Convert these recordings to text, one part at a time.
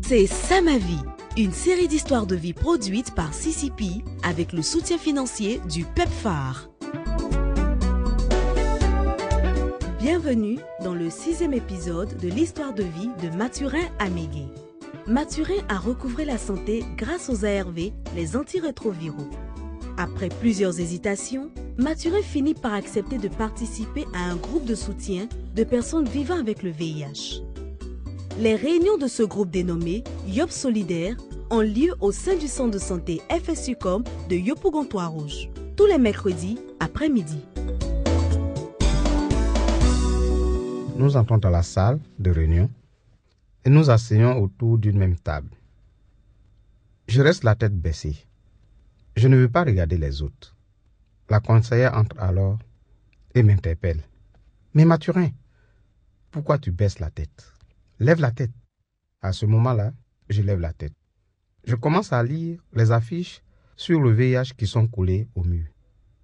C'est Ça ma vie, une série d'histoires de vie produite par CCP avec le soutien financier du PEPFAR. Bienvenue dans le 6e épisode de l'histoire de vie de Mathurin Amégué. Mathurin a recouvré la santé grâce aux ARV, les antirétroviraux. Après plusieurs hésitations, Mathurin finit par accepter de participer à un groupe de soutien de personnes vivant avec le VIH. Les réunions de ce groupe dénommé Yop Solidaire ont lieu au sein du centre de santé FSUCOM de Yopougontois-Rouge, tous les mercredis après-midi. Nous entrons dans la salle de réunion et nous asseyons autour d'une même table. Je reste la tête baissée. Je ne veux pas regarder les autres. La conseillère entre alors et m'interpelle. « Mais Mathurin, pourquoi tu baisses la tête? Lève la tête. » À ce moment-là, je lève la tête. Je commence à lire les affiches sur le VIH qui sont collées au mur.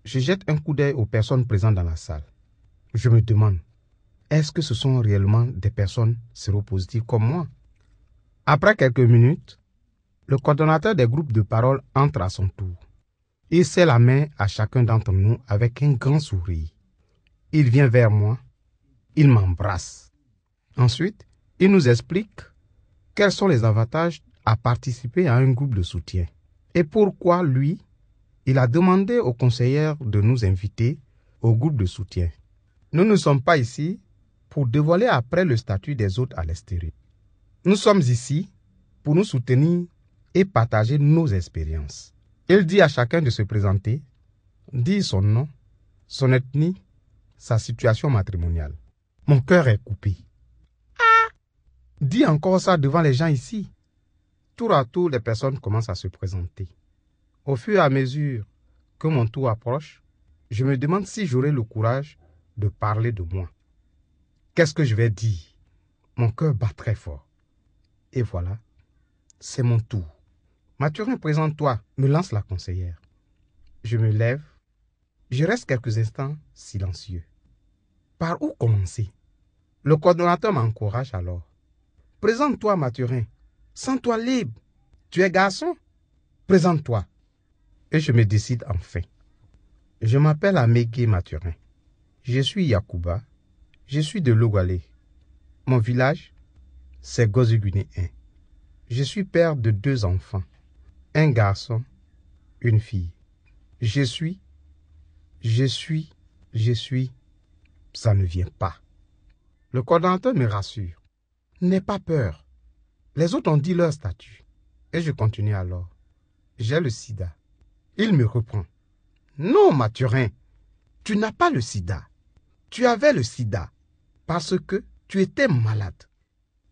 Je jette un coup d'œil aux personnes présentes dans la salle. Je me demande, est-ce que ce sont réellement des personnes séropositives comme moi? Après quelques minutes, le coordonnateur des groupes de parole entre à son tour. Il serre la main à chacun d'entre nous avec un grand sourire. Il vient vers moi, il m'embrasse. Ensuite, il nous explique quels sont les avantages à participer à un groupe de soutien et pourquoi lui, il a demandé aux conseillères de nous inviter au groupe de soutien. Nous ne sommes pas ici pour dévoiler après le statut des autres à l'extérieur. Nous sommes ici pour nous soutenir et partager nos expériences. Il dit à chacun de se présenter, dire son nom, son ethnie, sa situation matrimoniale. Mon cœur est coupé. Dis encore ça devant les gens ici. Tour à tour, les personnes commencent à se présenter. Au fur et à mesure que mon tour approche, je me demande si j'aurai le courage de parler de moi. Qu'est-ce que je vais dire? Mon cœur bat très fort. Et voilà, c'est mon tour. Mathurin, présente-toi, me lance la conseillère. Je me lève. Je reste quelques instants silencieux. Par où commencer? Le coordonnateur m'encourage alors. Présente-toi, Mathurin. Sens-toi libre. Tu es garçon? Présente-toi. Et je me décide enfin. Je m'appelle Amégué Mathurin. Je suis Yacouba. Je suis de Logwalé. Mon village, c'est Goziguné 1. Je suis père de 2 enfants. Un garçon, une fille. Je suis, ça ne vient pas. Le coordonnateur me rassure. N'aie pas peur. Les autres ont dit leur statut. Et je continue alors. J'ai le sida. Il me reprend. Non, Mathurin, tu n'as pas le sida. Tu avais le sida parce que tu étais malade.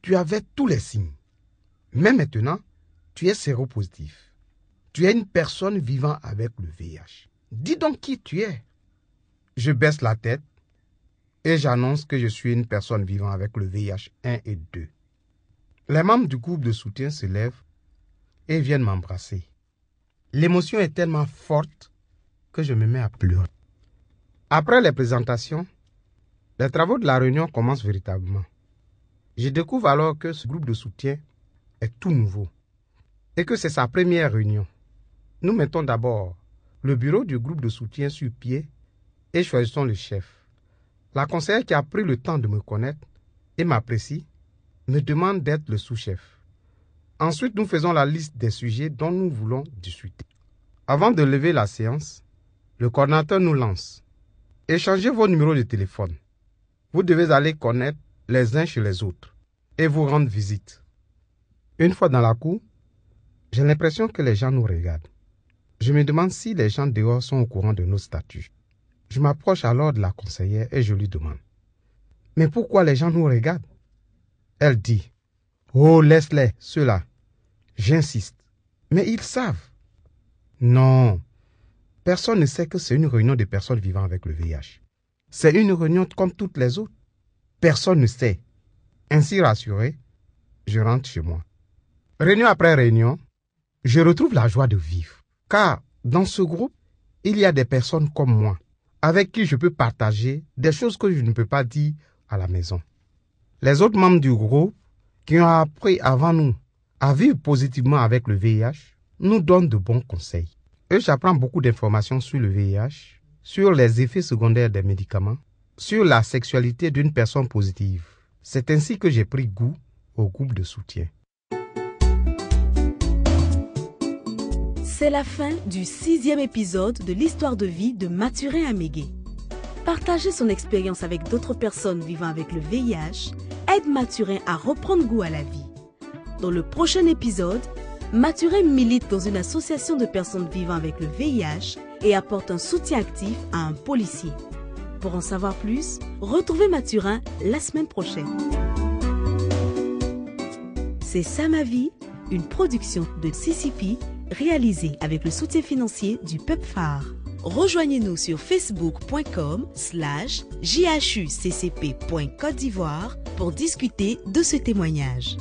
Tu avais tous les signes. Mais maintenant, tu es séropositif. Tu es une personne vivant avec le VIH. Dis donc qui tu es. Je baisse la tête et j'annonce que je suis une personne vivant avec le VIH 1 et 2. Les membres du groupe de soutien se lèvent et viennent m'embrasser. L'émotion est tellement forte que je me mets à pleurer. Après les présentations, les travaux de la réunion commencent véritablement. Je découvre alors que ce groupe de soutien est tout nouveau et que c'est sa première réunion. Nous mettons d'abord le bureau du groupe de soutien sur pied et choisissons le chef. La conseillère qui a pris le temps de me connaître et m'apprécie me demande d'être le sous-chef. Ensuite, nous faisons la liste des sujets dont nous voulons discuter. Avant de lever la séance, le coordinateur nous lance. Échangez vos numéros de téléphone. Vous devez aller connaître les uns chez les autres et vous rendre visite. Une fois dans la cour, j'ai l'impression que les gens nous regardent. Je me demande si les gens dehors sont au courant de nos statuts. Je m'approche alors de la conseillère et je lui demande. Mais pourquoi les gens nous regardent? Elle dit. Oh, laisse-les, ceux-là. J'insiste. Mais ils savent. Non. Personne ne sait que c'est une réunion de personnes vivant avec le VIH. C'est une réunion comme toutes les autres. Personne ne sait. Ainsi rassuré, je rentre chez moi. Réunion après réunion, je retrouve la joie de vivre. Car dans ce groupe, il y a des personnes comme moi, avec qui je peux partager des choses que je ne peux pas dire à la maison. Les autres membres du groupe qui ont appris avant nous à vivre positivement avec le VIH nous donne de bons conseils. Et j'apprends beaucoup d'informations sur le VIH, sur les effets secondaires des médicaments, sur la sexualité d'une personne positive. C'est ainsi que j'ai pris goût au groupe de soutien. C'est la fin du 6e épisode de l'histoire de vie de Mathurin Amégué. Partager son expérience avec d'autres personnes vivant avec le VIH aide Mathurin à reprendre goût à la vie. Dans le prochain épisode, Mathurin milite dans une association de personnes vivant avec le VIH et apporte un soutien actif à un policier. Pour en savoir plus, retrouvez Mathurin la semaine prochaine. C'est ça ma vie, une production de CCP réalisée avec le soutien financier du PEPFAR. Rejoignez-nous sur facebook.com/jhuccp.Côte d'Ivoire pour discuter de ce témoignage.